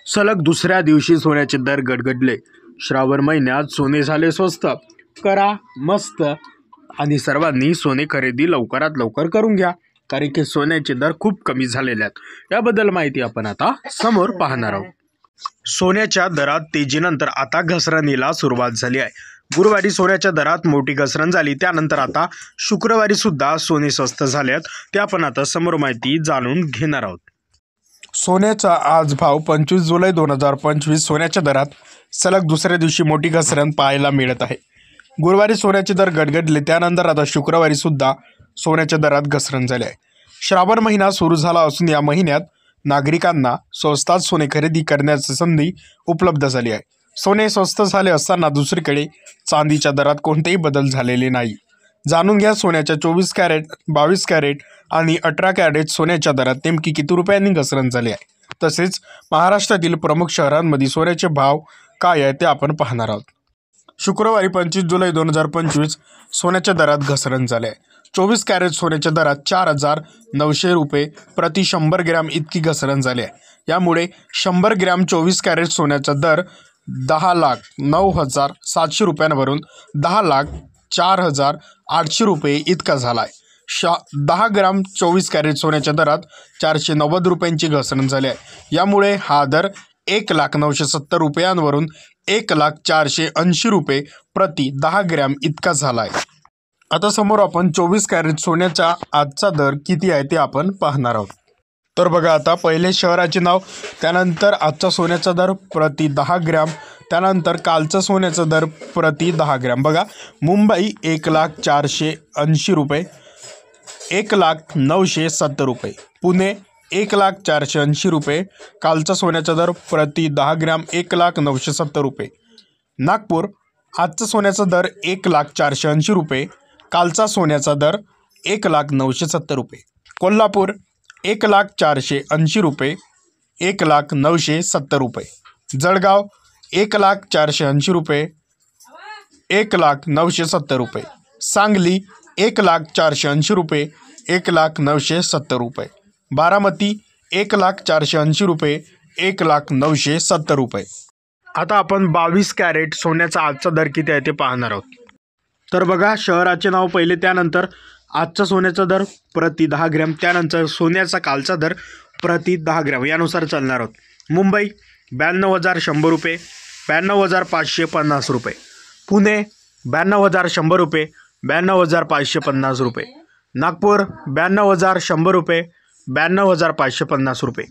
सलग दुसऱ्या दिवशी सोन्याचे दर गडगडले। श्रावण महिन्यात सोने झाले स्वस्त। करा मस्त आणि सर्वांनी सोने खरेदी लवकरात लवकर करून घ्या, कारण की सोन्याचे दर खूप कमी झालेले आहेत। याबद्दल माहिती आपण आता समोर पाहणार आहोत। सोन्याच्या दरात तेजीनंतर आता घसरणीला सुरुवात झाली आहे। गुरुवारी सोन्याच्या दरात मोठी घसरण झाली, त्यानंतर आता शुक्रवारी सुद्धा सोने स्वस्त झाले आहेत। ते आपण आता समोर माहिती जाणून घेणार आहोत। सोन्याचा आज भाव 25 जुलै 2025 सोन्याच्या दरात सलग दुसऱ्या दिवशी मोठी घसरण पाहायला मिळत आहे। गुरुवारी सोन्याचे दर गडगडले, त्यानंतर आता शुक्रवारी सुद्धा सोन्याच्या दरात घसरण झाली आहे। श्रावण महिना सुरू झाला असून या महिन्यात नागरिकांना स्वस्तात सोने खरेदी करण्याची संधी उपलब्ध झाली आहे। सोने स्वस्त झाले असताना दुसरीकडे चांदीच्या दरात कोणतेही बदल झालेले नाही। जाणून घ्या सोन्याच्या 24 कॅरेट, 22 कॅरेट आणि 18 कॅरेट सोन्याच्या दरात नेमकी किती रुपयांनी घसरण झाली आहे। तसेच महाराष्ट्रातील प्रमुख शहरांमध्ये सोन्याचे भाव काय आहे ते आपण पाहणार आहोत। शुक्रवारी 25 जुलै 2025 सोन्याच्या दरात घसरण झाले आहे। 24 कॅरेट सोन्याच्या दरात 4,900 रुपये प्रति 100 ग्रॅम इतकी घसरण झाली आहे। यामुळे 100 ग्रॅम 24 कॅरेट सोन्याचा दर 10,09,700 रुपयांवरून 10,04,800 रुपये इतका झाला आहे। 10 ग्राम 24 कॅरेट सोन्याच्या दरात 490 रुपयांची घसरण झाली आहे। यामुळे हा दर 1,09,70 रुपयांवरून 1,04,80 रुपये प्रति 10 ग्रॅम इतका झाला आहे। आता समोर आपण 24 कॅरेट सोन्याचा आजचा दर किती आहे ते आपण पाहणार आहोत। तर बघा, आता पहिले शहराचे नाव, त्यानंतर आजचा सोन्याचा दर प्रति 10 ग्रॅम, त्यानंतर कालचा सोन्याचा दर प्रति 10 ग्रॅम। बघा, मुंबई 1,04,80 रुपये, 1,09,70 रुपये, पुणे 1,04,80 रुपये, कालचा सोन्याचा दर प्रति 10 ग्रॅम 1,09,70 रुपये, नागपूर आजचा सोन्याचा दर 1,04,80 रुपये, कालचा सोन्याचा दर 1,09,70 रुपये, कोल्हापूर 1,04,80 रुपये, 1,09,70 रुपये, जळगाव 1,04,80 रुपये, 1,09,70 रुपये, सांगली 1,04,80 रुपये, 1,09,70 रुपये, बारामती 1,04,80 रुपये, 1,09,70 रुपये। आता आपण 22 कॅरेट सोन्याचा आजचा दर किती आहे ते पाहणार आहोत। तर बघा, शहराचे नाव पहिले, त्यानंतर आजचा सोन्याचा दर प्रति 10 ग्रॅम, त्यानंतर सोन्याचा कालचा दर प्रति 10 ग्रॅम यानुसार चालणार आहोत। मुंबई 92,100 रुपये, 92,550 रुपये, पुणे 92,100 रुपये, 92,550 रुपये, नागपूर 92,100 रुपये, 92,550 रुपये,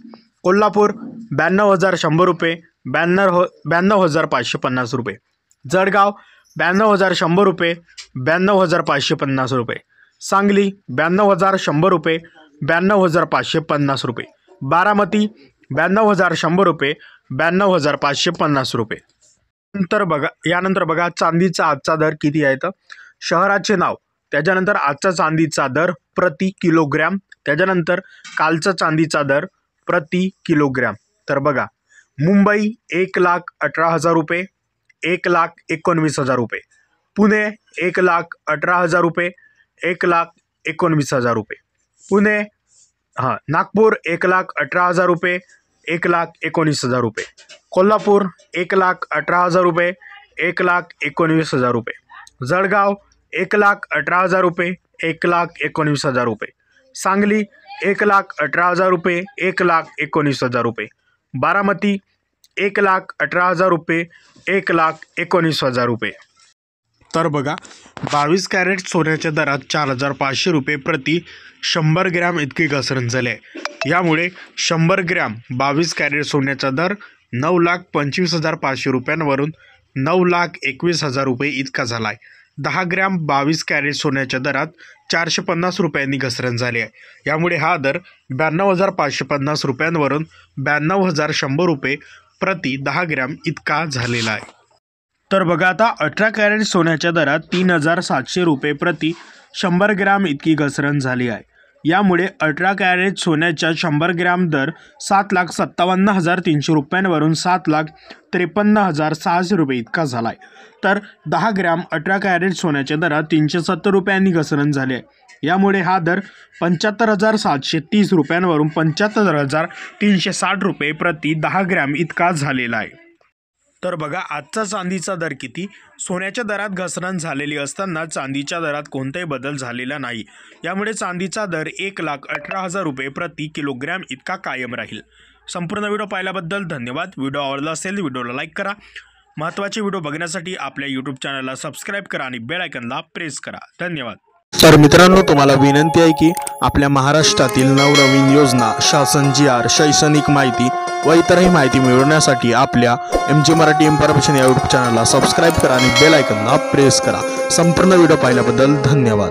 कोल्हापूर 92,100 रुपये, 92,550 रुपये, जळगाव 92,100 रुपये, 92,550 रुपये, सांगली 92,100 रुपये, 92,550 रुपये, बारामती 92,100 रुपये, 92,550 रुपये। यानंतर बघा चांदीचा आजचा दर किती आहे तर शहराचे नाव, त्याच्यानंतर आजचा चांदीचा दर प्रति किलोग्रॅम, त्याच्यानंतर कालचा चांदीचा दर प्रति किलोग्रॅम। तर बघा, मुंबई 1,18,000 रुपये, 1,19,000 रुपये, पुणे 1,18,000 रुपये, 1,19,000 रुपये, पुणे नागपूर 1,18,000 रुपये, 1,19,000 रुपये, कोल्हापूर 1,18,000 रुपये, 1,19,000 रुपये, जळगाव 1,18,000 रुपये, 1,19,000 रुपये, सांगली 1,18,000 रुपये, 1,19,000 रुपये, बारामती 1,18,000 रुपये, 1,19,000 रुपये। तर बघा, 22 कॅरेट सोन्याच्या दरात 4,500 रुपये प्रति 100 ग्रॅम इतकी घसरण झाली आहे। यामुळे 100 ग्रॅम 22 कॅरेट सोन्याचा दर 9,25,500 रुपयांवरून 9,21,000 रुपये इतका झाला आहे। 10 ग्रॅम 22 कॅरेट सोन्याच्या दरात 450 रुपयांनी घसरण झाली आहे। यामुळे हा दर 92,550 रुपयांवरून 92,100 रुपये प्रति 10 ग्रॅम इतका झालेला आहे। तर बघा, आता 18 कॅरेट सोन्याच्या दरात 3,700 रुपये प्रति 100 ग्रॅम इतकी घसरण झाली आहे। यामुळे 18 कॅरेट सोन्याच्या 100 ग्रॅम दर 7,57,300 रुपयांवरून 7,53,600 रुपये इतका झाला आहे। तर 10 ग्रॅम 18 कॅरेट सोन्याच्या दरात 370 रुपयांनी घसरण झाली आहे। यामुळे हा दर 75,730 रुपयांवरून 75,360 रुपये प्रति 10 ग्रॅम इतका झालेला आहे। तर बघा आजचा चांदीचा दर किती। सोन्याच्या दरात घसरण झालेली असताना चांदीच्या दरात कोणताही बदल झालेला नाही। यामुळे चांदीचा दर 1,18,000 रुपये प्रति किलोग्रॅम इतका कायम राहील। संपूर्ण व्हिडिओ पाहिल्याबद्दल धन्यवाद। व्हिडिओ आवडला असेल व्हिडिओला लाईक करा। महत्त्वाचे व्हिडिओ बघण्यासाठी आपल्या यूट्यूब चॅनलला सबस्क्राईब करा आणि बेल आयकॉनला प्रेस करा। धन्यवाद। तर मित्रांनो, तुम्हाला विनंती आहे की आपल्या महाराष्ट्रातील नवनवीन योजना, शासन GR, शैक्षणिक माहिती व इतरही माहिती मिळवण्यासाठी आपल्या MG मराठी इन्फॉर्मेशन या यूट्यूब चॅनलला सबस्क्राईब करा आणि बेल आयकॉनला प्रेस करा। संपूर्ण व्हिडिओ पाहिल्याबद्दल धन्यवाद।